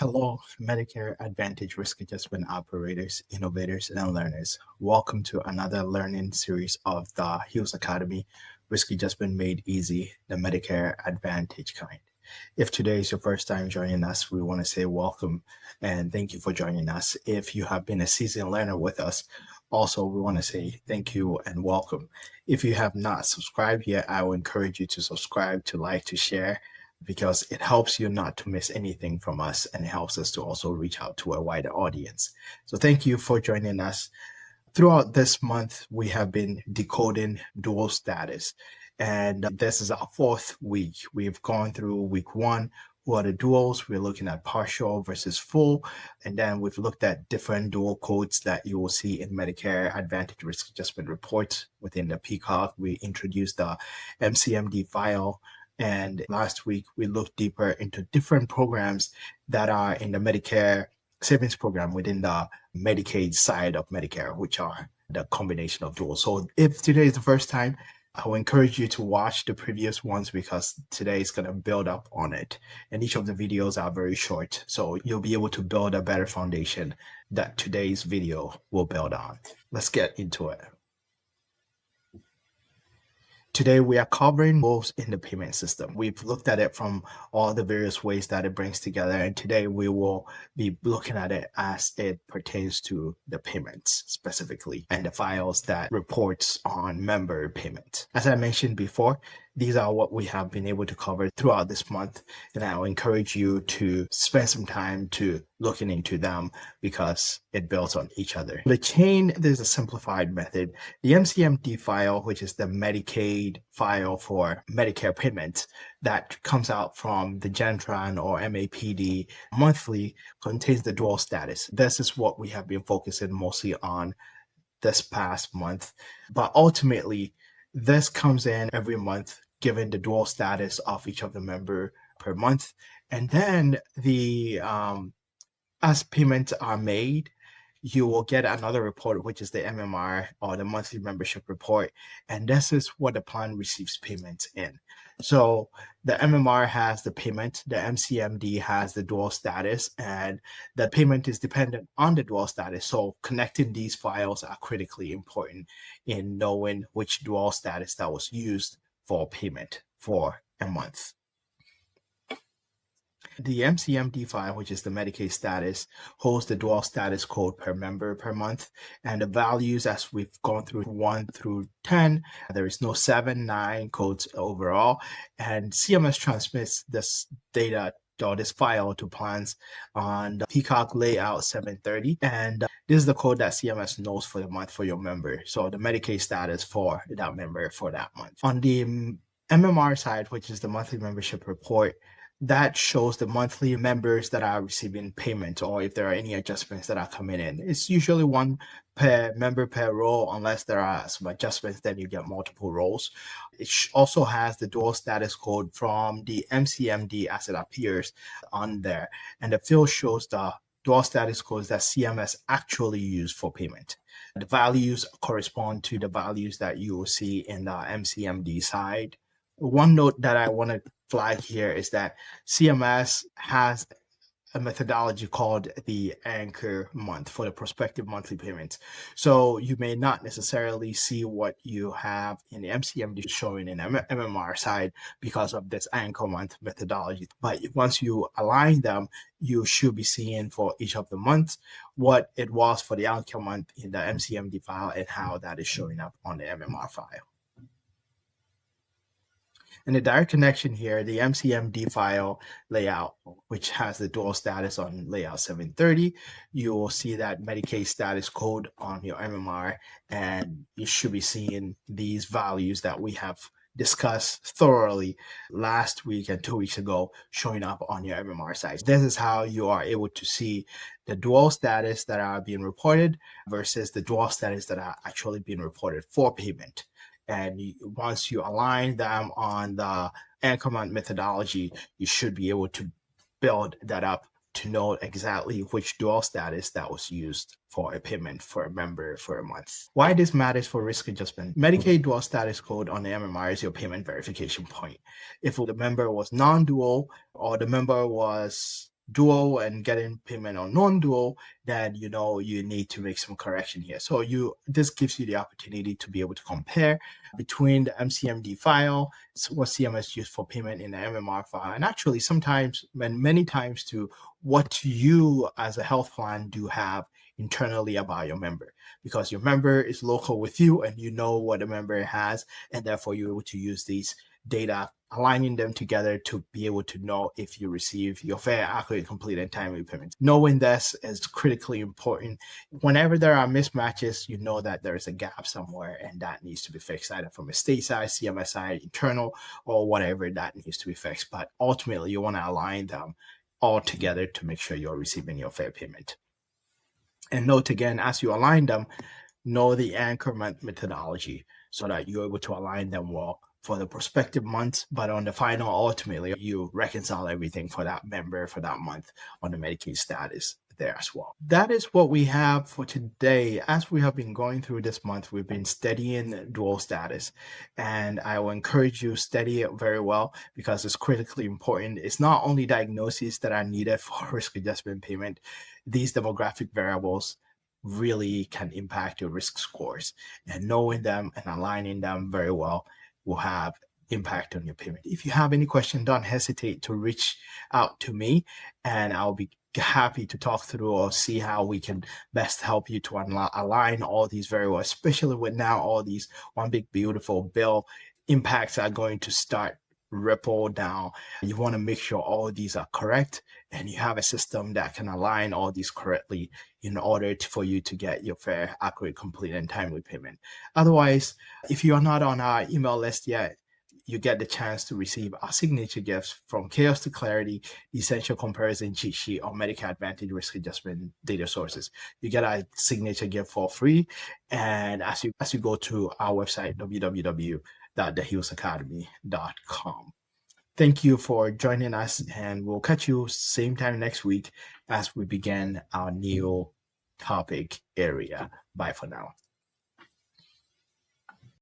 Hello, Medicare Advantage Risk Adjustment operators, innovators, and learners. Welcome to another learning series of the Hughes Academy, Risk Adjustment Made Easy, the Medicare Advantage kind. If today is your first time joining us, we want to say welcome and thank you for joining us. If you have been a seasoned learner with us, also we want to say thank you and welcome. If you have not subscribed yet, I will encourage you to subscribe, to like, to share, because it helps you not to miss anything from us and it helps us to also reach out to a wider audience. So thank you for joining us. Throughout this month, we have been decoding dual status. And this is our fourth week. We've gone through week one, who are the duals. We're looking at partial versus full. And then we've looked at different dual codes that you will see in Medicare Advantage Risk Adjustment reports within the Peacock. We introduced the MCMD file. And last week, we looked deeper into different programs that are in the Medicare savings program within the Medicaid side of Medicare, which are the combination of duals. So if today is the first time, I will encourage you to watch the previous ones because today is going to build up on it. And each of the videos are very short. So you'll be able to build a better foundation that today's video will build on. Let's get into it. Today, we are covering roles in the payment system. We've looked at it from all the various ways that it brings together. And today we will be looking at it as it pertains to the payments specifically and the files that reports on member payment. As I mentioned before, these are what we have been able to cover throughout this month. And I'll encourage you to spend some time to looking into them because it builds on each other. The chain, there's a simplified method. The MCMD file, which is the Medicaid file for Medicare payments that comes out from the Gentron or MAPD monthly, contains the dual status. This is what we have been focusing mostly on this past month. But ultimately, this comes in every month, given the dual status of each of the member per month. And then as payments are made, you will get another report, which is the MMR or the monthly membership report. And this is what the plan receives payments in. So the MMR has the payment, the MCMD has the dual status, and the payment is dependent on the dual status. So connecting these files are critically important in knowing which dual status that was used for payment for a month. The MCMD file, which is the Medicaid status, holds the dual status code per member per month. And the values, as we've gone through 1 through 10, there is no 7, 9 codes overall. And CMS transmits this data or this file to plans on the Peacock layout 730. And this is the code that CMS knows for the month for your member. So the Medicaid status for that member for that month. On the MMR side, which is the monthly membership report, that shows the monthly members that are receiving payment or if there are any adjustments that are coming in. It's usually one per member per role, unless there are some adjustments, then you get multiple roles. It also has the dual status code from the MCMD as it appears on there. And the field shows the dual status codes that CMS actually used for payment. The values correspond to the values that you will see in the MCMD side. One note that I want to flag here is that CMS has a methodology called the anchor month for the prospective monthly payments. So you may not necessarily see what you have in the MCMD showing in MMR side because of this anchor month methodology. But once you align them, you should be seeing for each of the months what it was for the anchor month in the MCMD file and how that is showing up on the MMR file. In the direct connection here, the MCMD file layout, which has the dual status on layout 730, you will see that Medicaid status code on your MMR, and you should be seeing these values that we have discussed thoroughly last week and 2 weeks ago showing up on your MMR site. This is how you are able to see the dual status that are being reported versus the dual status that are actually being reported for payment. And once you align them on the anchor month methodology, you should be able to build that up to know exactly which dual status that was used for a payment for a member for a month. Why this matters for risk adjustment. Medicaid dual status code on the MMR is your payment verification point. If the member was non-dual or the member was dual and getting payment on non-dual, then you need to make some correction here. So this gives you the opportunity to be able to compare between the MCMD file, what CMS used for payment in the MMR file, and actually sometimes, and many times too, what you as a health plan do have internally about your member, because your member is local with you and you know what a member has, and therefore you're able to use these data, aligning them together to be able to know if you receive your fair, accurate, complete, and timely payment. Knowing this is critically important. Whenever there are mismatches, you know that there is a gap somewhere and that needs to be fixed, either from a state side, CMS side, internal, or whatever that needs to be fixed. But ultimately, you want to align them all together to make sure you're receiving your fair payment. And note again, as you align them, know the anchorment methodology so that you're able to align them well for the prospective months, but on the final, ultimately, you reconcile everything for that member for that month on the Medicaid status there as well. That is what we have for today. As we have been going through this month, we've been studying dual status, and I will encourage you to study it very well because it's critically important. It's not only diagnoses that are needed for risk adjustment payment. These demographic variables really can impact your risk scores, and knowing them and aligning them very well will have impact on your payment. If you have any question, don't hesitate to reach out to me and I'll be happy to talk through or see how we can best help you to align all these very well, especially with now all these one big beautiful bill impacts are going to start ripple down. You want to make sure all these are correct and you have a system that can align all these correctly in order for you to get your fair, accurate, complete, and timely payment. Otherwise, if you are not on our email list yet, you get the chance to receive our signature gifts from Chaos to Clarity, the Essential Comparison Cheat Sheet on Medicare Advantage Risk Adjustment Data Sources. You get our signature gift for free. And as you go to our website, www.thehealsacademy.com. Thank you for joining us, and we'll catch you same time next week as we begin our new topic area. Bye for now.